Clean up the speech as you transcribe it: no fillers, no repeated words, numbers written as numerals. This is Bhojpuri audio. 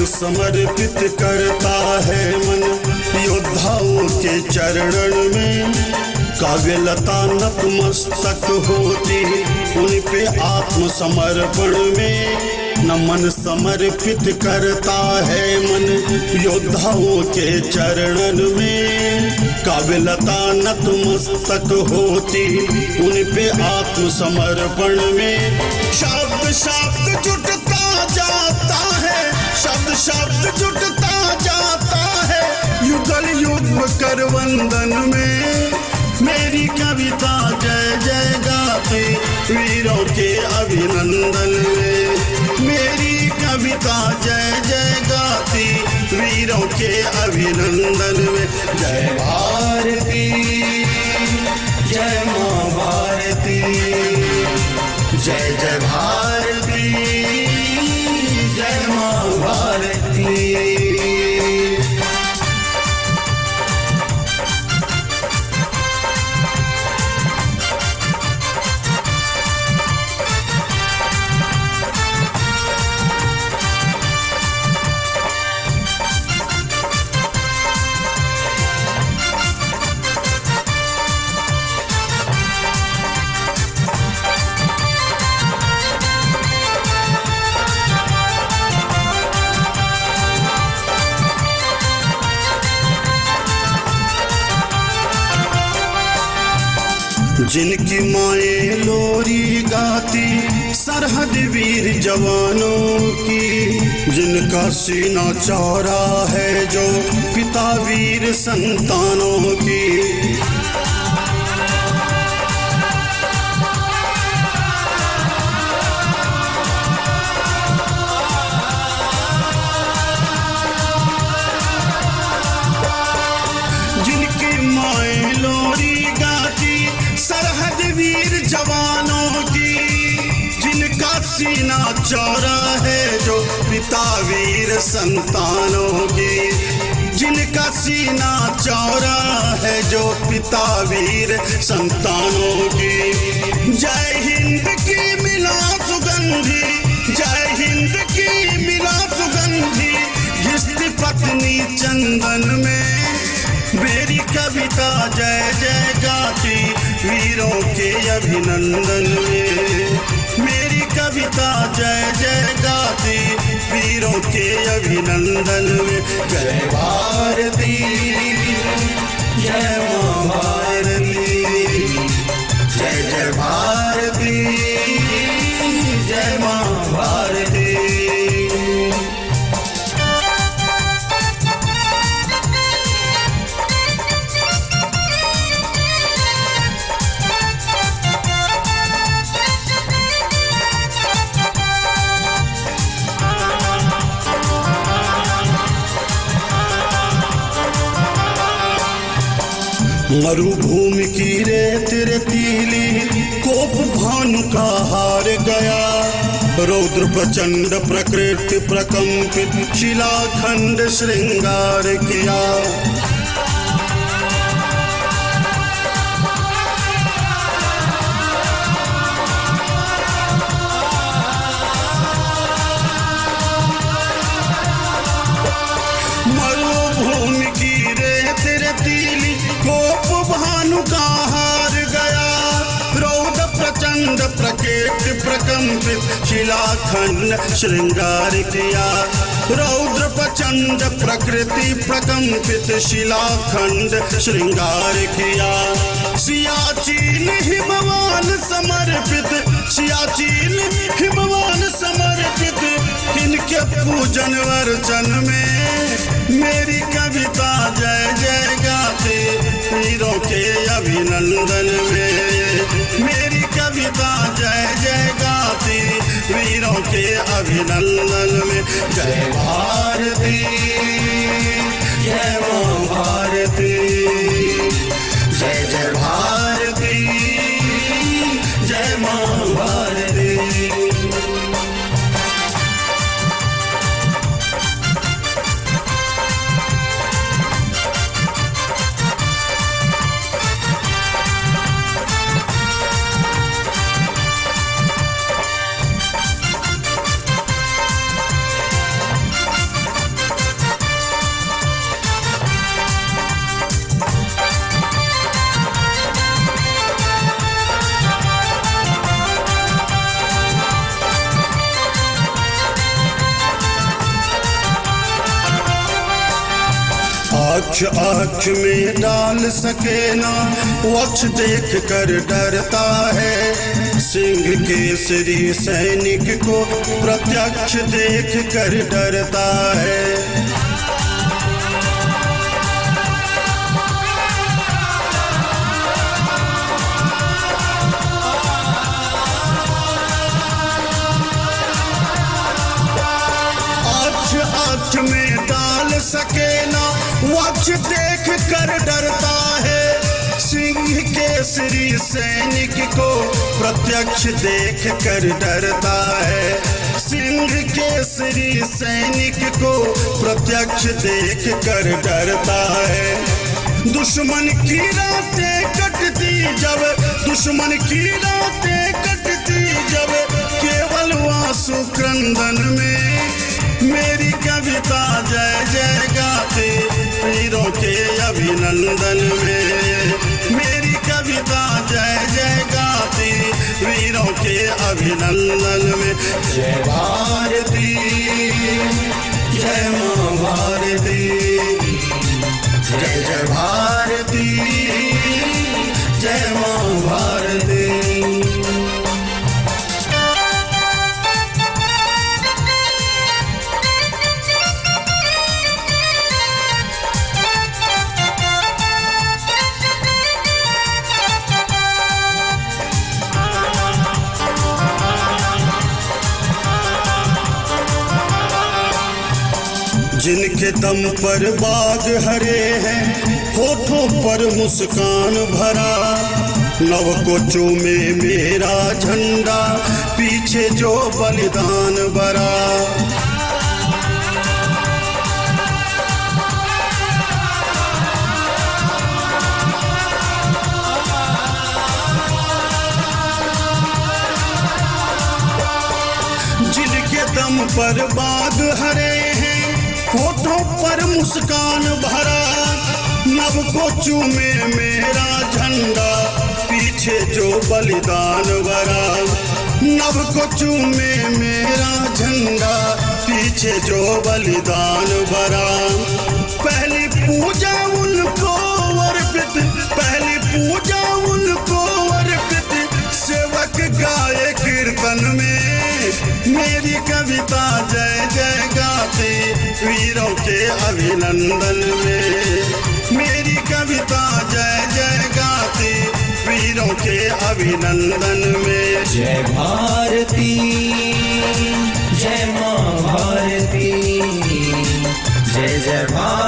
समर्पित करता है मन योद्धाओं के चरणन में। काव्यलता नतमस्तक होती उन पे आत्मसमर्पण में। नमन समर्पित करता है मन योद्धाओं के चरणन में। काव्यलता नतमस्तक होती उन पे आत्मसमर्पण में। शब्द शब्द जुटता जाता है, शब्द शब्द जुटता जाता है युगल युग कर वंदन में। मेरी कविता जय जय गाती वीरों के अभिनंदन में। मेरी कविता जय जय गाती वीरों के अभिनंदन में। जय भारती जय माँ भारती, जय जय भारती जय माँ भारती। जिनकी माएँ लोरी गाती सरहद वीर जवानों की। जिनका सीना चौड़ा है जो पिता वीर संतानों की। जिनकी माएँ लोरी गाती सरहद वीर जवानों की। जिनका सीना चौड़ा है जो पिता वीर संतानों की। जिनका सीना चौड़ा है जो पिता वीर संतानों की। जय हिंद की मिला सुगंधी, जय हिंद की मिला सुगंधी घिसती पत्नी चंदन में। मेरी कविता जय जय गाती वीरों के अभिनंदन में। मेरी कविता जय जय गाती वीरों के अभिनंदन में। जय भारती जय माँ भारती, जय जय भारती जय माँ भारती। मरुभूमि की रेत रेतीली कोप भानु का हार गया। रौद्र प्रचंड प्रकृति प्रकंपित शिलाखंड श्रृंगार किया। मरुभूमि की रेत रेतीली कोप भानु का हार गया। रौद्र प्रचंड प्रकृति प्रकंपित शिलाखंड श्रृंगार किया। रौद्र प्रचंड प्रकृति प्रकंपित शिलाखंड श्रृंगार किया। सियाचिन हिमवान समर्पित, सियाचिन हिमवान समर्पित इनके पूजन वर्चन में। मेरी कविता जय जय गाती वीरों के अभिनंदन में। मेरी कविता जय जय गाती वीरों के अभिनंदन में। जय भारती जय माँ भारती, जय जय भारती जय माँ भारती। आँख आँख में डाल सके ना वक्ष देख कर डरता है, सिंह केसरी सैनिक को प्रत्यक्ष देख कर डरता है। आँख में डाल सके ना वक्ष देख कर डरता है, सिंह केसरी सैनिक को प्रत्यक्ष देख कर डरता है, सिंह केसरी सैनिक को प्रत्यक्ष देख कर डरता है। दुश्मन की रातें कटती जब, दुश्मन की रातें कटती जब, केवल आंसू क्रंदन में मेरी कविता जय जय गाते वीरों के अभिनंदन में, मेरी कविता जय जय गाती वीरों के अभिनंदन में। जय भारती जय माँ भारती, जय जय भारती जय माँ भारती। जिनके दम पर बाग हरे हैं, होठों पर मुस्कान भरा, नव को चूमे मेरा झंडा, पीछे जो बलिदान बरा। जिनके दम पर बाग हरे हैं, होठों पर मुस्कान भरा, नभ को चूमे मेरा झंडा, पीछे जो बलिदान भरा, नभ को चूमे मेरा झंडा, पीछे जो बलिदान भरा। पहली पूजा उनको अर्पित, पहली पूजा उनको अर्पित, सेवक गाए कीर्तन में मेरी कविता जय जय गाते वीरों के अभिनंदन में, मेरी कविता जय जय गाते वीरों के अभिनंदन में। जय भारती जय माँ भारती, जय जय भारती।